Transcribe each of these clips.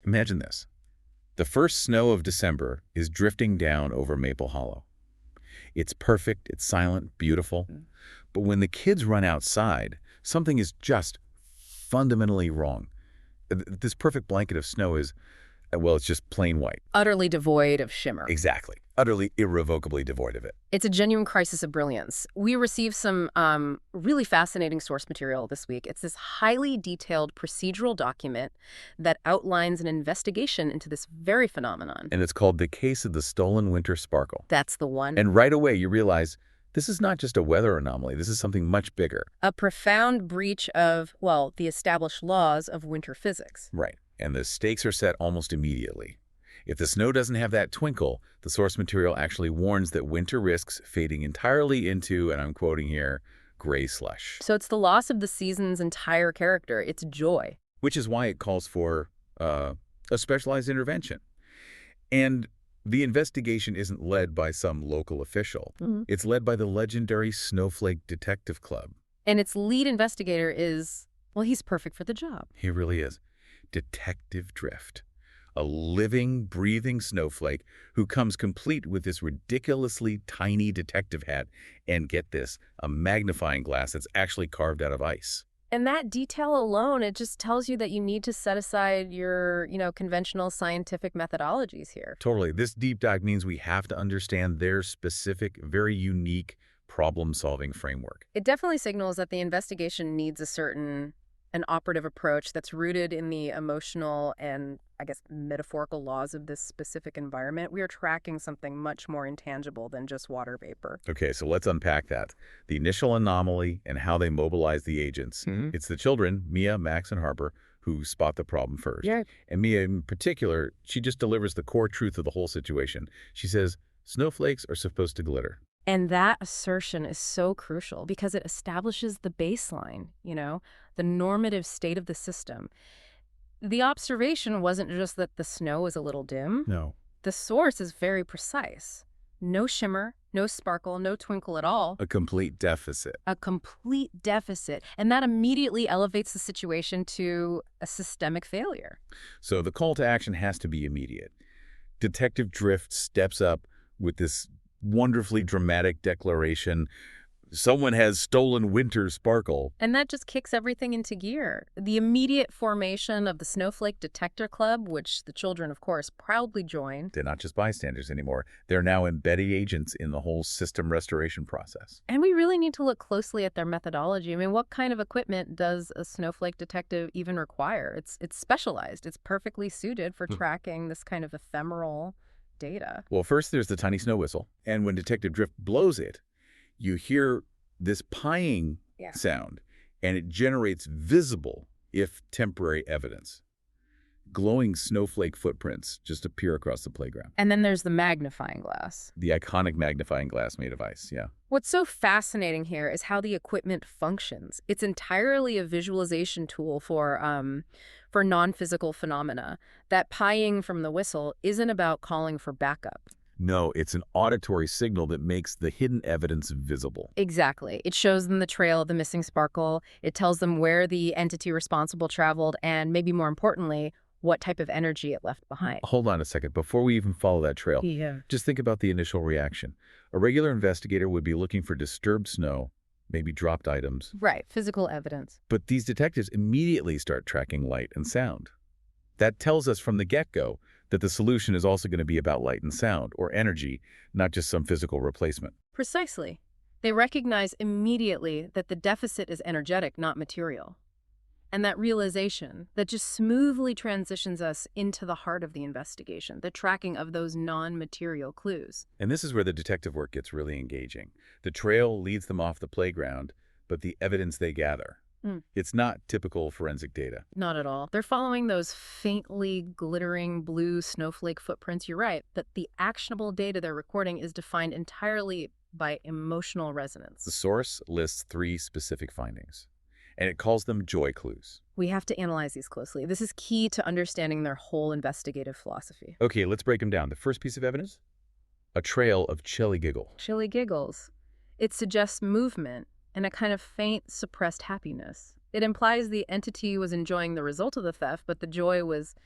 Imagine this. The first snow of December is drifting down over Maple Hollow. It's perfect, it's silent, beautiful. But when the kids run outside, something is just fundamentally wrong. This perfect blanket of snow is, well, it's just plain white. Utterly devoid of shimmer. Exactly. Utterly, irrevocably devoid of it. It's a genuine crisis of brilliance. We received some really fascinating source material this week. It's this highly detailed procedural document that outlines an investigation into this very phenomenon. And it's called The Case of the Stolen Winter Sparkle. That's the one. And right away you realize this is not just a weather anomaly. This is something much bigger. A profound breach of, well, the established laws of winter physics. Right. And the stakes are set almost immediately. If the snow doesn't have that twinkle, the source material actually warns that winter risks fading entirely into, and I'm quoting here, gray slush. So it's the loss of the season's entire character. It's joy. Which is why it calls for a specialized intervention. And the investigation isn't led by some local official. It's led by the legendary Snowflake Detective Club. And its lead investigator is, well, he's perfect for the job. He really is. Detective Drift. A living, breathing snowflake who comes complete with this ridiculously tiny detective hat and, get this, a magnifying glass that's actually carved out of ice. And that detail alone, it just tells you that you need to set aside your, conventional scientific methodologies here. Totally. This deep dive means we have to understand their specific, very unique problem-solving framework. It definitely signals that the investigation needs an operative approach that's rooted in the emotional and, I guess, metaphorical laws of this specific environment. We are tracking something much more intangible than just water vapor. Okay, so let's unpack that. The initial anomaly and how they mobilize the agents. It's the children, Mia, Max, and Harper, who spot the problem first. Yeah. And Mia in particular, she just delivers the core truth of the whole situation. She says, snowflakes are supposed to glitter. And that assertion is so crucial because it establishes the baseline, the normative state of the system. The observation wasn't just that the snow is a little dim. No. The source is very precise. No shimmer, no sparkle, no twinkle at all. A complete deficit. A complete deficit. And that immediately elevates the situation to a systemic failure. So the call to action has to be immediate. Detective Drift steps up with this wonderfully dramatic declaration. Someone has stolen winter sparkle. And that just kicks everything into gear. The immediate formation of the Snowflake Detective Club, which the children, of course, proudly joined. They're not just bystanders anymore. They're now embedded agents in the whole system restoration process. And we really need to look closely at their methodology. I mean, what kind of equipment does a snowflake detective even require? It's specialized. It's perfectly suited for tracking this kind of ephemeral data. Well, first there's the tiny snow whistle. And when Detective Drift blows it, you hear this pieing sound, and it generates visible, if temporary, evidence. Glowing snowflake footprints just appear across the playground. And then there's the magnifying glass. The iconic magnifying glass made of ice, yeah. What's so fascinating here is how the equipment functions. It's entirely a visualization tool for non-physical phenomena. That pieing from the whistle isn't about calling for backup. No, it's an auditory signal that makes the hidden evidence visible. Exactly. It shows them the trail of the missing sparkle. It tells them where the entity responsible traveled, and maybe more importantly, what type of energy it left behind. Hold on a second. Before we even follow that trail, just think about the initial reaction. A regular investigator would be looking for disturbed snow, maybe dropped items. Right, physical evidence. But these detectives immediately start tracking light and sound. That tells us from the get-go that the solution is also going to be about light and sound, or energy, not just some physical replacement. Precisely. They recognize immediately that the deficit is energetic, not material. And that realization that just smoothly transitions us into the heart of the investigation, the tracking of those non-material clues. And this is where the detective work gets really engaging. The trail leads them off the playground, but the evidence they gather, it's not typical forensic data. Not at all. They're following those faintly glittering blue snowflake footprints. You're right, that the actionable data they're recording is defined entirely by emotional resonance. The source lists 3 specific findings, and it calls them joy clues. We have to analyze these closely. This is key to understanding their whole investigative philosophy. Okay, let's break them down. The first piece of evidence? A trail of chilly giggle. Chilly giggles. It suggests movement and a kind of faint, suppressed happiness. It implies the entity was enjoying the result of the theft, but the joy was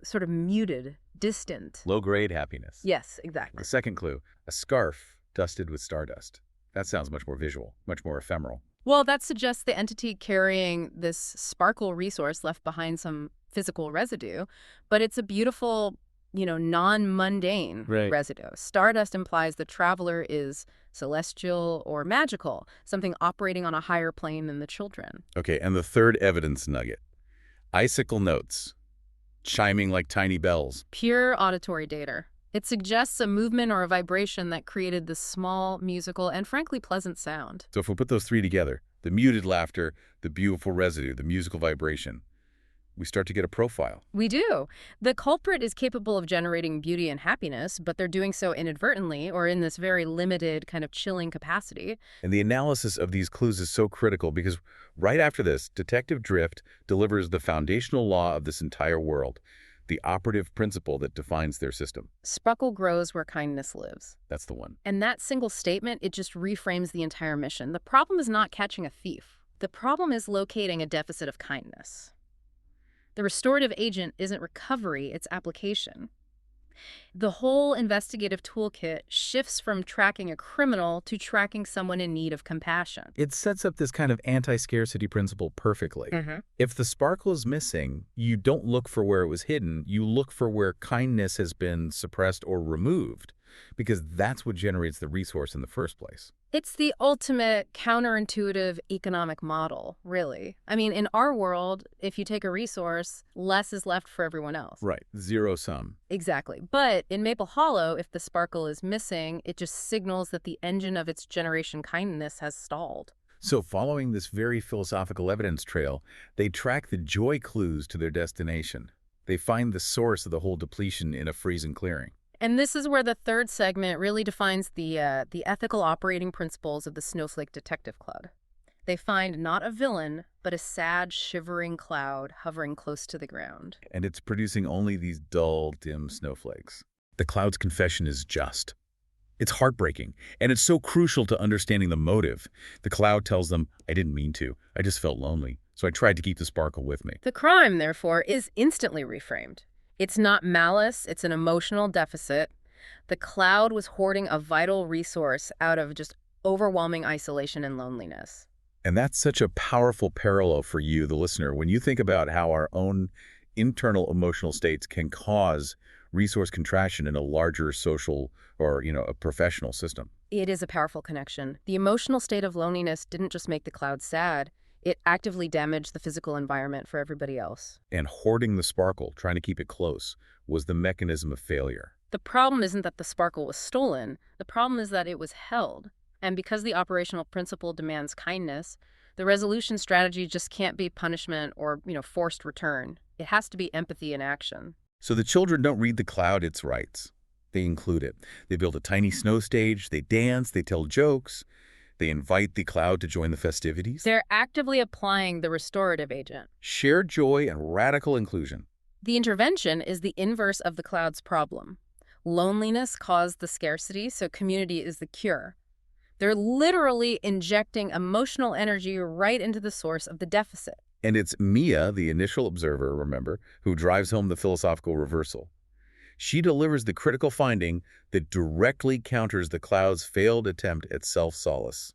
sort of muted, distant. Low-grade happiness. Yes, The exactly. second clue, a scarf dusted with stardust. That sounds much more visual, much more ephemeral. Well, that suggests the entity carrying this sparkle resource left behind some physical residue, but it's a beautiful, non-mundane Right. residue. Stardust implies the traveler is celestial or magical, something operating on a higher plane than the children. Okay, and the third evidence nugget, icicle notes, chiming like tiny bells. Pure auditory data. It suggests a movement or a vibration that created this small, musical, and frankly pleasant sound. So if we put those three together, the muted laughter, the beautiful residue, the musical vibration, we start to get a profile. We do. The culprit is capable of generating beauty and happiness, but they're doing so inadvertently or in this very limited kind of chilling capacity. And the analysis of these clues is so critical because right after this, Detective Drift delivers the foundational law of this entire world, the operative principle that defines their system. Sparkle grows where kindness lives. That's the one. And that single statement, it just reframes the entire mission. The problem is not catching a thief. The problem is locating a deficit of kindness. The restorative agent isn't recovery, it's application. The whole investigative toolkit shifts from tracking a criminal to tracking someone in need of compassion. It sets up this kind of anti-scarcity principle perfectly. If the sparkle is missing, you don't look for where it was hidden, you look for where kindness has been suppressed or removed, because that's what generates the resource in the first place. It's the ultimate counterintuitive economic model, really. I mean, in our world, if you take a resource, less is left for everyone else. Right, zero sum. Exactly. But in Maple Hollow, if the sparkle is missing, it just signals that the engine of its generation kindness has stalled. So following this very philosophical evidence trail, they track the joy clues to their destination. They find the source of the whole depletion in a freezing clearing. And this is where the third segment really defines the ethical operating principles of the Snowflake Detective Club. They find not a villain, but a sad, shivering cloud hovering close to the ground. And it's producing only these dull, dim snowflakes. The cloud's confession is just. It's heartbreaking, and it's so crucial to understanding the motive. The cloud tells them, I didn't mean to. I just felt lonely, so I tried to keep the sparkle with me. The crime, therefore, is instantly reframed. It's not malice, it's an emotional deficit. The cloud was hoarding a vital resource out of just overwhelming isolation and loneliness. And that's such a powerful parallel for you, the listener, when you think about how our own internal emotional states can cause resource contraction in a larger social or, a professional system. It is a powerful connection. The emotional state of loneliness didn't just make the cloud sad. It actively damaged the physical environment for everybody else. And hoarding the sparkle, trying to keep it close, was the mechanism of failure. The problem isn't that the sparkle was stolen. The problem is that it was held. And because the operational principle demands kindness, the resolution strategy just can't be punishment or, forced return. It has to be empathy in action. So the children don't read the cloud its rights. They include it. They build a tiny snow stage, they dance, they tell jokes, they invite the cloud to join the festivities. They're actively applying the restorative agent. Shared joy and radical inclusion. The intervention is the inverse of the cloud's problem. Loneliness caused the scarcity, so community is the cure. They're literally injecting emotional energy right into the source of the deficit. And it's Mia, the initial observer, remember, who drives home the philosophical reversal. She delivers the critical finding that directly counters the cloud's failed attempt at self-solace.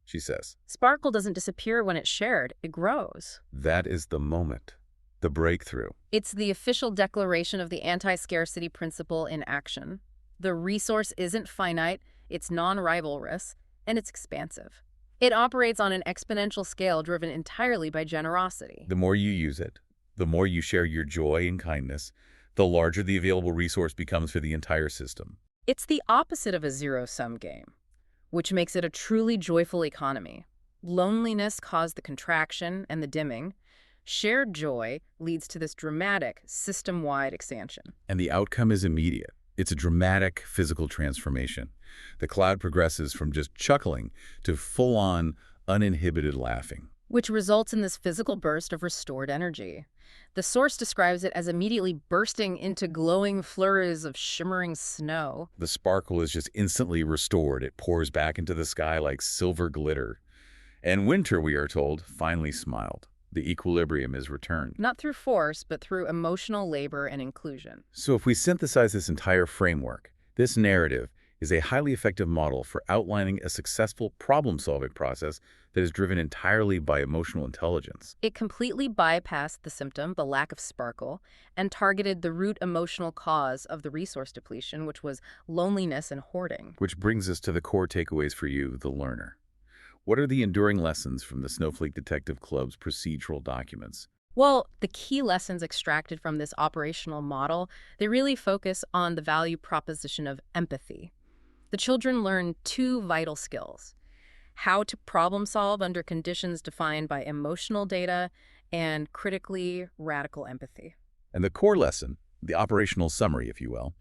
She says, Sparkle doesn't disappear when it's shared, it grows. that is the moment, the breakthrough. It's the official declaration of the anti-scarcity principle in action. The resource isn't finite, it's non-rivalrous, and it's expansive. It operates on an exponential scale driven entirely by generosity. The more you use it, the more you share your joy and kindness, the larger the available resource becomes for the entire system. It's the opposite of a zero-sum game, which makes it a truly joyful economy. Loneliness caused the contraction and the dimming. Shared joy leads to this dramatic, system-wide expansion. And the outcome is immediate. It's a dramatic physical transformation. The cloud progresses from just chuckling to full-on, uninhibited laughing. Which results in this physical burst of restored energy. The source describes it as immediately bursting into glowing flurries of shimmering snow. The sparkle is just instantly restored. It pours back into the sky like silver glitter. And winter, we are told, finally smiled. The equilibrium is returned. Not through force, but through emotional labor and inclusion. So if we synthesize this entire framework, this narrative is a highly effective model for outlining a successful problem-solving process that is driven entirely by emotional intelligence. It completely bypassed the symptom, the lack of sparkle, and targeted the root emotional cause of the resource depletion, which was loneliness and hoarding. Which brings us to the core takeaways for you, the learner. What are the enduring lessons from the Snowflake Detective Club's procedural documents? Well, the key lessons extracted from this operational model, they really focus on the value proposition of empathy. The children learn two vital skills: how to problem solve under conditions defined by emotional data and critically radical empathy. And the core lesson, the operational summary, if you will,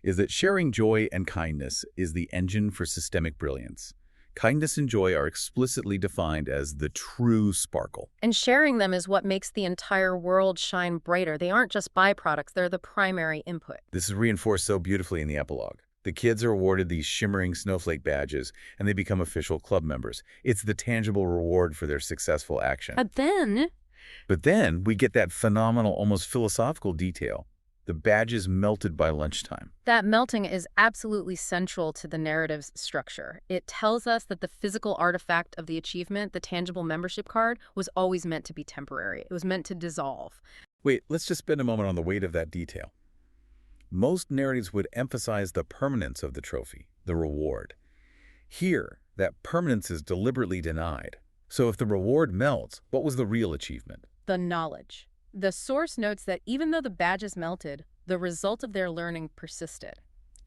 is that sharing joy and kindness is the engine for systemic brilliance. Kindness and joy are explicitly defined as the true sparkle. And sharing them is what makes the entire world shine brighter. They aren't just byproducts, they're the primary input. This is reinforced so beautifully in the epilogue. The kids are awarded these shimmering snowflake badges, and they become official club members. It's the tangible reward for their successful action. But then we get that phenomenal, almost philosophical detail. The badges melted by lunchtime. That melting is absolutely central to the narrative's structure. It tells us that the physical artifact of the achievement, the tangible membership card, was always meant to be temporary. It was meant to dissolve. Wait, let's just spend a moment on the weight of that detail. Most narratives would emphasize the permanence of the trophy, the reward. Here, that permanence is deliberately denied. So if the reward melts, what was the real achievement? The knowledge. The source notes that even though the badges melted, the result of their learning persisted.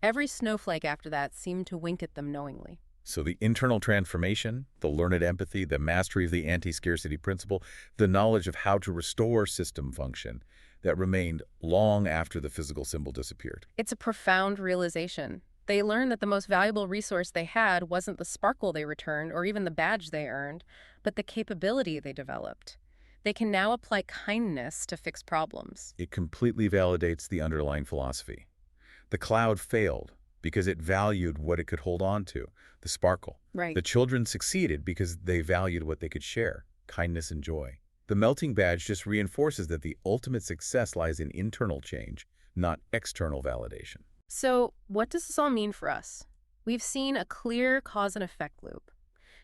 Every snowflake after that seemed to wink at them knowingly. So the internal transformation, the learned empathy, the mastery of the anti-scarcity principle, the knowledge of how to restore system function, that remained long after the physical symbol disappeared. It's a profound realization. They learned that the most valuable resource they had wasn't the sparkle they returned or even the badge they earned, but the capability they developed. They can now apply kindness to fix problems. It completely validates the underlying philosophy. The cloud failed because it valued what it could hold on to, the sparkle. Right. The children succeeded because they valued what they could share, kindness and joy. The melting badge just reinforces that the ultimate success lies in internal change, not external validation. So, what does this all mean for us? We've seen a clear cause and effect loop.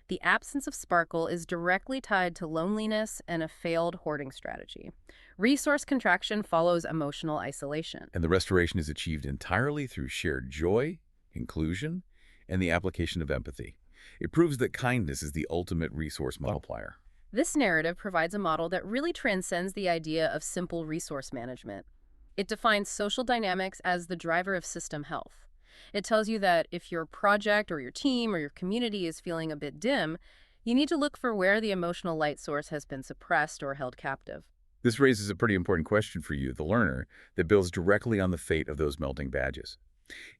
The absence of sparkle is directly tied to loneliness and a failed hoarding strategy. Resource contraction follows emotional isolation. And the restoration is achieved entirely through shared joy, inclusion, and the application of empathy. It proves that kindness is the ultimate resource multiplier. This narrative provides a model that really transcends the idea of simple resource management. It defines social dynamics as the driver of system health. It tells you that if your project or your team or your community is feeling a bit dim, you need to look for where the emotional light source has been suppressed or held captive. This raises a pretty important question for you, the learner, that builds directly on the fate of those melting badges.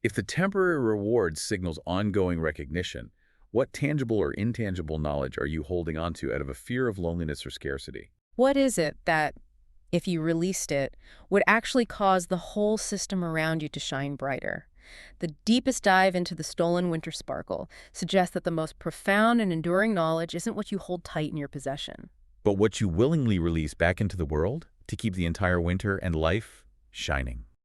If the temporary reward signals ongoing recognition, what tangible or intangible knowledge are you holding onto out of a fear of loneliness or scarcity? What is it that, if you released it, would actually cause the whole system around you to shine brighter? The deepest dive into the stolen winter sparkle suggests that the most profound and enduring knowledge isn't what you hold tight in your possession, But what you willingly release back into the world to keep the entire winter and life shining.